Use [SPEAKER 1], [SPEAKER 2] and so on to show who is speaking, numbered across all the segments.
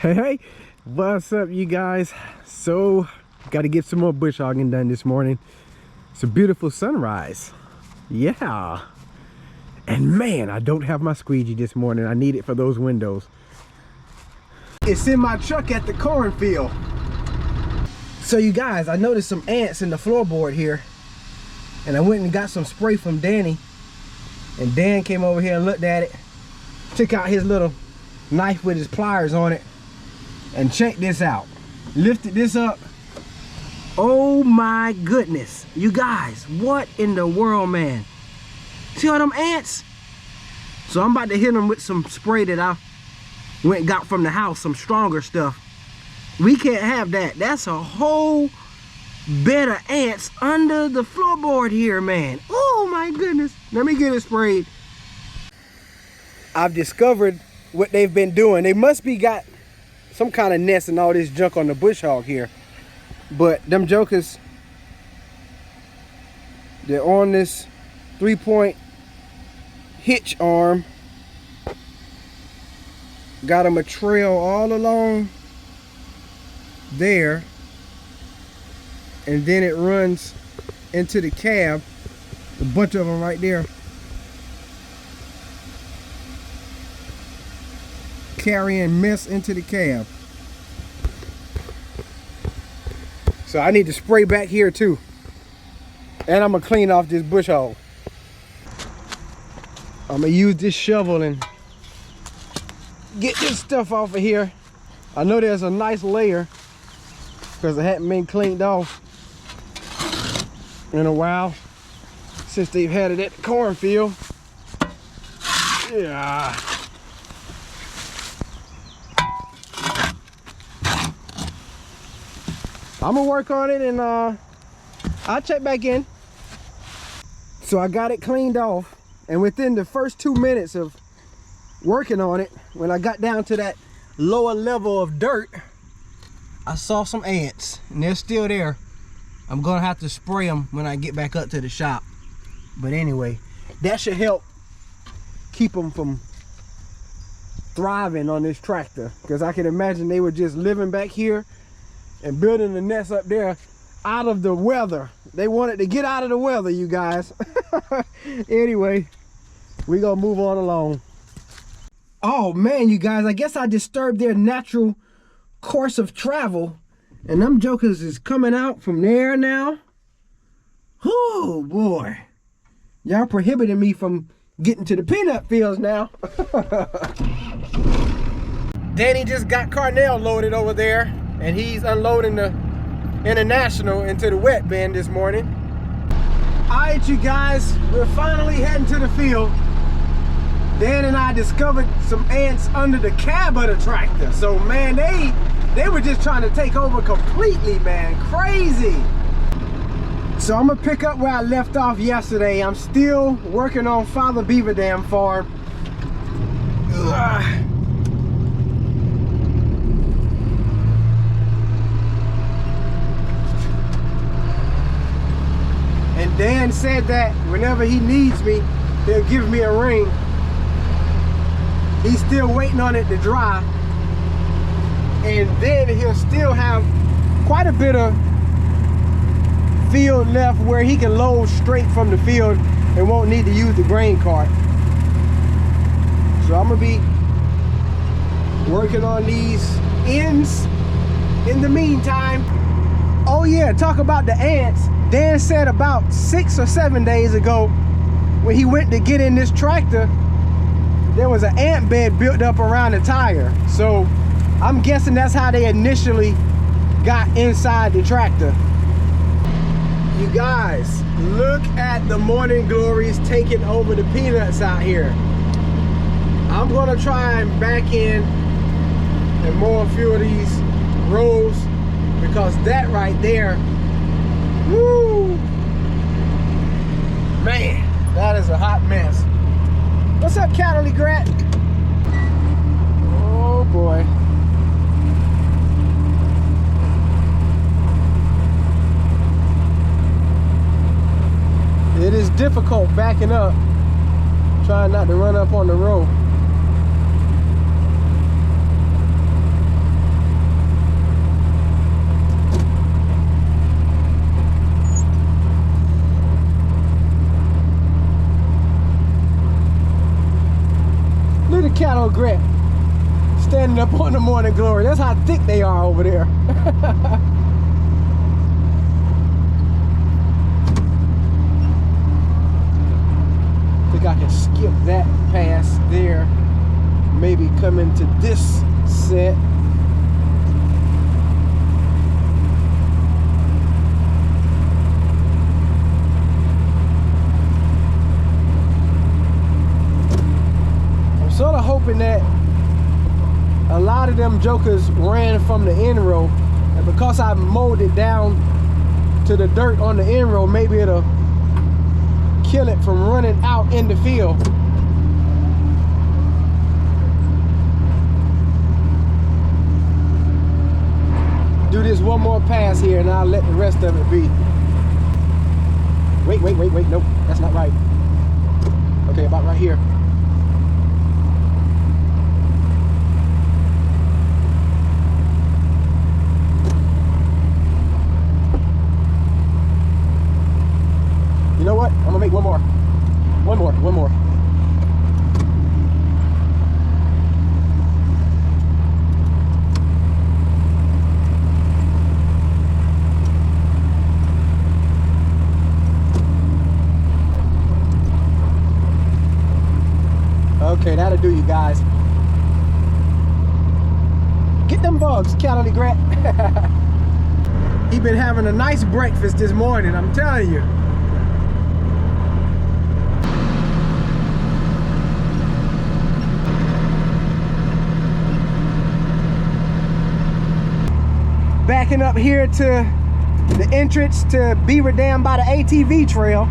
[SPEAKER 1] Hey, what's up, you guys? So, got to get some more bush hogging done this morning. It's a beautiful sunrise. Yeah. And man, I don't have my squeegee this morning. I need it for those windows. It's in my truck at the cornfield. So you guys, I noticed some ants in the floorboard here. And I went and got some spray from Danny. And Dan came over here and looked at it. Took out his little knife with his pliers on it. And check this out. Lifted this up. Oh my goodness. You guys, what in the world, man? See all them ants? So I'm about to hit them with some spray that I went and got from the house, some stronger stuff. We can't have that. That's a whole bed of ants under the floorboard here, man. Oh my goodness. Let me get it sprayed. I've discovered what they've been doing. They must be got some kind of nest and all this junk on the bush hog here. But them jokers, they're on this 3-point hitch arm. Got them a trail all along there. And then it runs into the cab. A bunch of them right there. Carrying mess into the cab. So I need to spray back here too. And I'm gonna clean off this bush hog. I'm gonna use this shovel and get this stuff off of here. I know there's a nice layer because it hadn't been cleaned off in a while since they've had it at the cornfield. Yeah. I'm gonna work on it and I'll check back in. So I got it cleaned off, and within the first 2 minutes of working on it, when I got down to that lower level of dirt, I saw some ants and they're still there. I'm gonna have to spray them when I get back up to the shop. But anyway, that should help keep them from thriving on this tractor, because I can imagine they were just living back here and building the nest up there out of the weather. They wanted to get out of the weather, you guys. Anyway, we gonna move on along. Oh man, you guys, I guess I disturbed their natural course of travel, and them jokers is coming out from there now. Oh boy, y'all prohibiting me from getting to the peanut fields now. Danny just got Carnell loaded over there, and he's unloading the International into the wet bin this morning. All right, you guys, we're finally heading to the field. Dan and I discovered some ants under the cab of the tractor. So man, they were just trying to take over completely, man. Crazy. So I'm gonna pick up where I left off yesterday. I'm still working on Father Beaver Dam farm. Ugh. And Dan said that whenever he needs me, he'll give me a ring. He's still waiting on it to dry. And then he'll still have quite a bit of field left where he can load straight from the field and won't need to use the grain cart. So I'm gonna be working on these ends in the meantime. Oh yeah, talk about the ants. Dan said about 6 or 7 days ago, when he went to get in this tractor, there was an ant bed built up around the tire. So I'm guessing that's how they initially got inside the tractor. You guys, look at the morning glories taking over the peanuts out here. I'm gonna try and back in and mow a few of these rows, because that right there, woo, man, that is a hot mess. What's up, Cataly Grat? Oh boy. It is difficult backing up, trying not to run up on the road. regret standing up on the morning glory. That's how thick they are over there. I think I can skip that pass there. Maybe come into this set. I'm sort of hoping that a lot of them jokers ran from the end row, and because I mowed it down to the dirt on the end row, maybe it'll kill it from running out in the field. Do this one more pass here and I'll let the rest of it be. Wait, nope, that's not right. Okay, about right here. You know what? I'm gonna make one more. One more. Okay, that'll do, you guys. Get them bugs, Cali Grat. He been having a nice breakfast this morning, I'm telling you. Backing up here to the entrance to Beaver Dam by the ATV trail.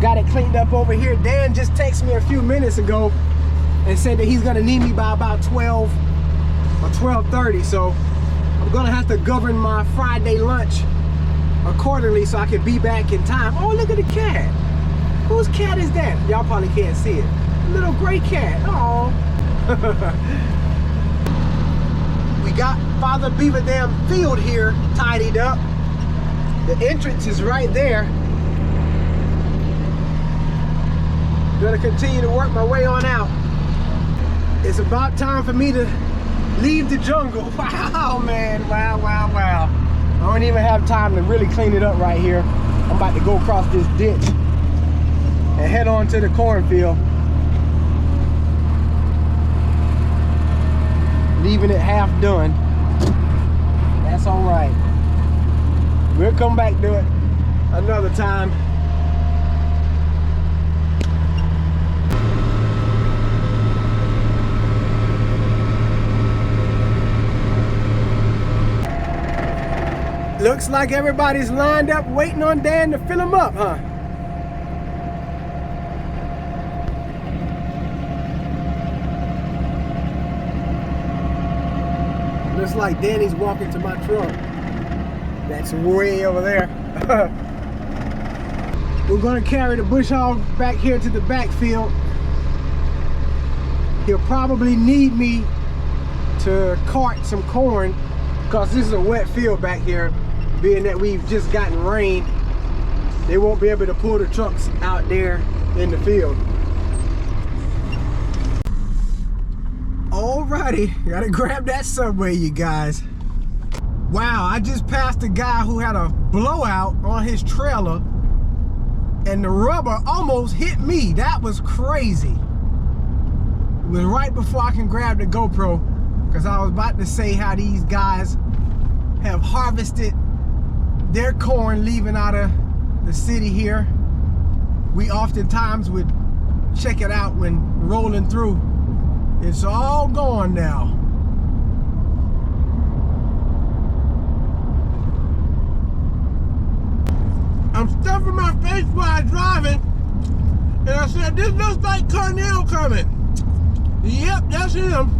[SPEAKER 1] Got it cleaned up over here. Dan just texted me a few minutes ago and said that he's gonna need me by about 12 or 12:30. So I'm gonna have to govern my Friday lunch accordingly so I can be back in time. Oh, look at the cat. Whose cat is that? Y'all probably can't see it. Little gray cat. Oh. We got Father Beaver Dam field here tidied up. The entrance is right there. Gonna continue to work my way on out. It's about time for me to leave the jungle. Wow, man, wow. I don't even have time to really clean it up right here. I'm about to go across this ditch and head on to the cornfield. Leaving it half done. That's all right. We'll come back to it another time. Looks like everybody's lined up waiting on Dan to fill them up, huh? Looks like Danny's walking to my truck. That's way over there. We're gonna carry the bush hog back here to the backfield. He'll probably need me to cart some corn because this is a wet field back here. Being that we've just gotten rain, they won't be able to pull the trucks out there in the field. Alrighty, gotta grab that Subway, you guys. Wow, I just passed a guy who had a blowout on his trailer and the rubber almost hit me. That was crazy. It was right before I can grab the GoPro because I was about to say how these guys have harvested their corn leaving out of the city here. We oftentimes would check it out when rolling through. It's all gone now. I'm stuffing my face while I'm driving, and I said, this looks like Cornell coming. Yep, that's him.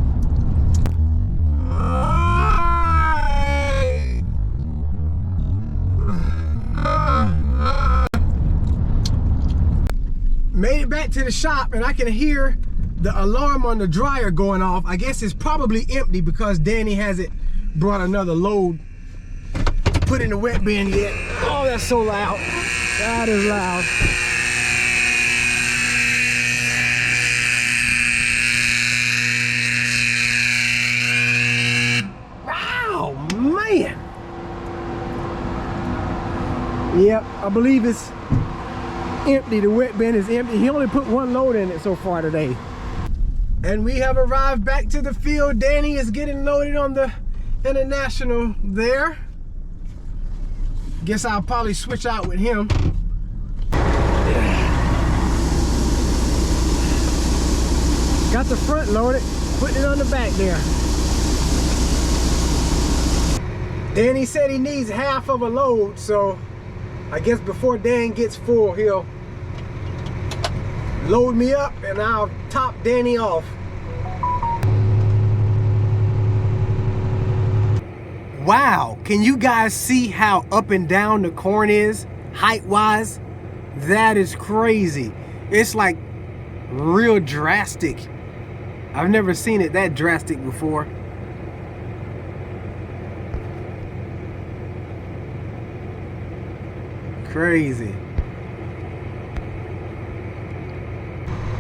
[SPEAKER 1] Made it back to the shop and I can hear the alarm on the dryer going off. I guess it's probably empty because Danny hasn't brought another load to put in the wet bin yet. Oh, that's so loud. That is loud. Yep, I believe it's empty. The wet bin is empty. He only put one load in it so far today. And we have arrived back to the field. Danny is getting loaded on the International there. Guess I'll probably switch out with him. Got the front loaded, putting it on the back there. Danny said he needs half of a load, so I guess before Dan gets full, he'll load me up and I'll top Danny off. Wow, can you guys see how up and down the corn is, height-wise? That is crazy. It's like real drastic. I've never seen it that drastic before. Crazy.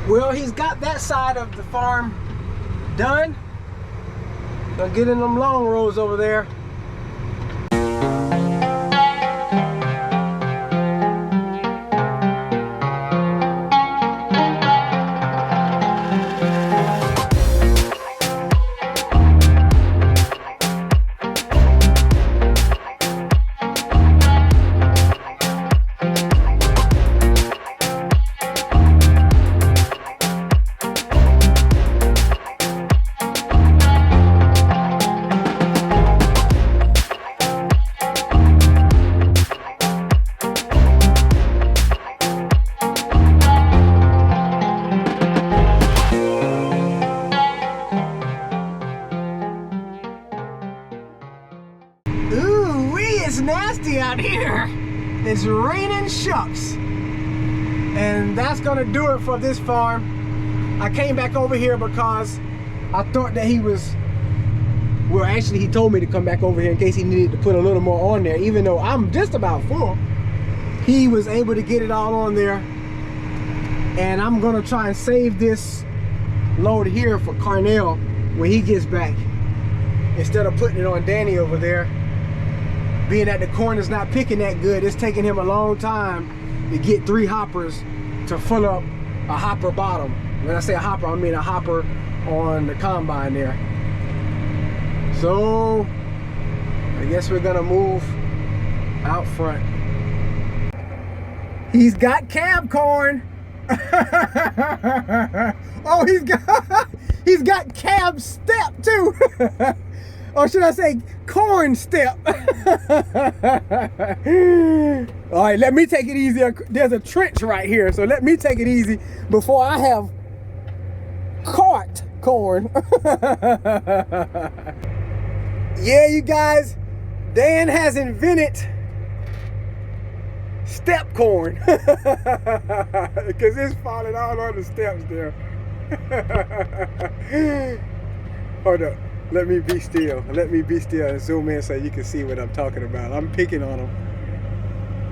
[SPEAKER 1] Well, he's got that side of the farm done. Gonna get in them long rows over there. It's nasty out here. It's raining shucks. And that's gonna do it for this farm. I came back over here because I thought that he was, well, actually he told me to come back over here in case he needed to put a little more on there, even though I'm just about full. He was able to get it all on there. And I'm gonna try and save this load here for Carnell when he gets back, instead of putting it on Danny over there. Being that the corn is not picking that good, it's taking him a long time to get 3 hoppers to fill up a hopper bottom. When I say a hopper, I mean a hopper on the combine there. So I guess we're gonna move out front. He's got cab corn. Oh, he's got cab step too. Or should I say corn step? All right, let me take it easy. There's a trench right here, so let me take it easy before I have caught corn. Yeah, you guys, Dan has invented step corn. Because it's falling all on the steps there. Hold up. Let me be still. Let me be still and zoom in so you can see what I'm talking about. I'm picking on them.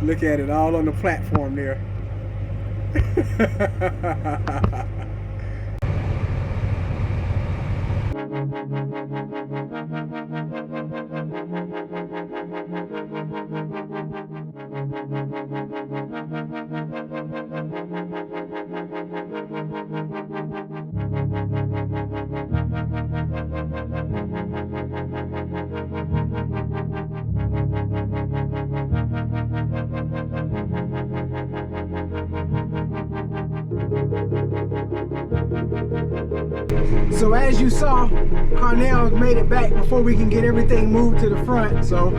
[SPEAKER 1] Look at it all on the platform there. So as you saw, Carnell made it back before we can get everything moved to the front. So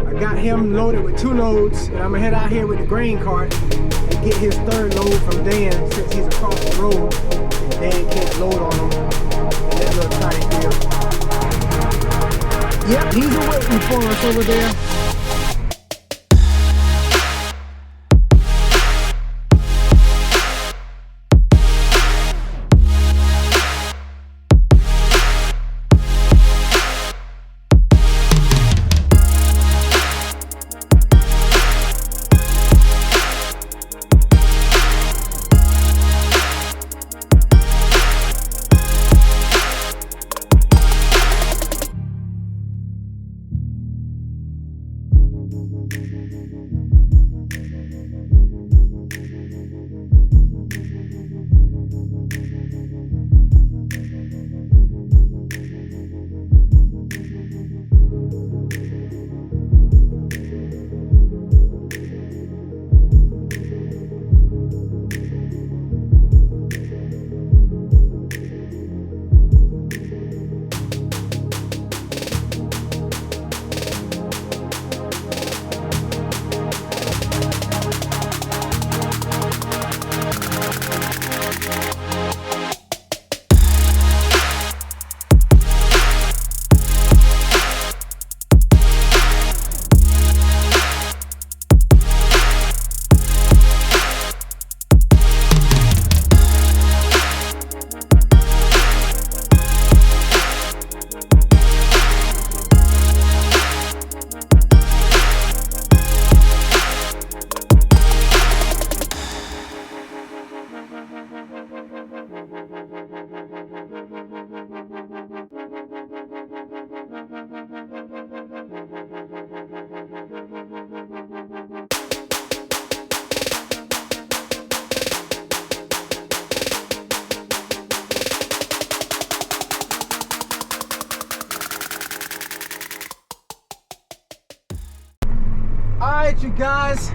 [SPEAKER 1] I got him loaded with 2 loads, and I'm gonna head out here with the grain cart and get his 3rd load from Dan, since he's across the road and Dan can't load on him in that little tiny field. Yep, he's waiting for us over there. right, you guys,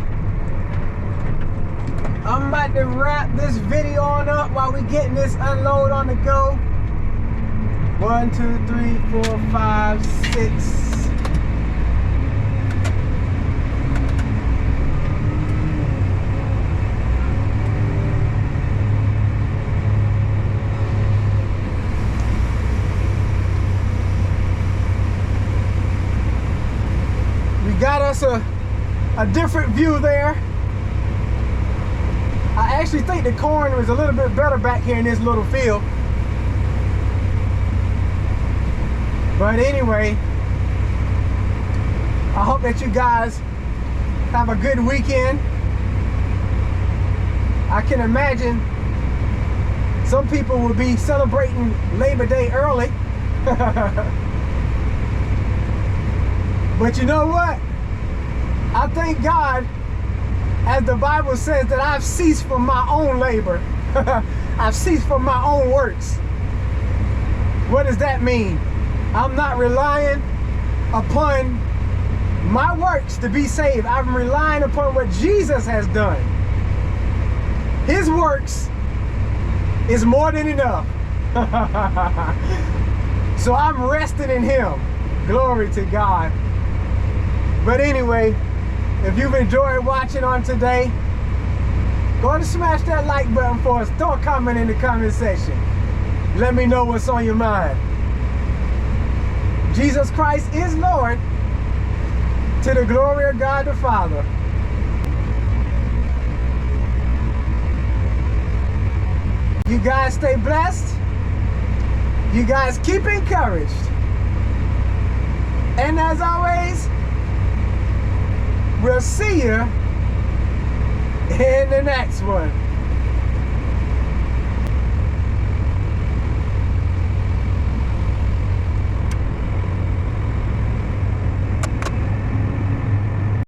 [SPEAKER 1] I'm about to wrap this video on up while we getting this unload on the go. 1, 2, 3, 4, 5, 6. We got us a different view there. I actually think the corn was a little bit better back here in this little field. But anyway, I hope that you guys have a good weekend. I can imagine some people will be celebrating Labor Day early. But you know what? I thank God, as the Bible says, that I've ceased from my own labor. I've ceased from my own works. What does that mean? I'm not relying upon my works to be saved. I'm relying upon what Jesus has done. His works is more than enough. So I'm resting in Him. Glory to God. But anyway, if you've enjoyed watching on today, go ahead and smash that like button for us. Throw a comment in the comment section. Let me know what's on your mind. Jesus Christ is Lord, to the glory of God the Father. You guys stay blessed. You guys keep encouraged. And as always, we'll see you in the next one.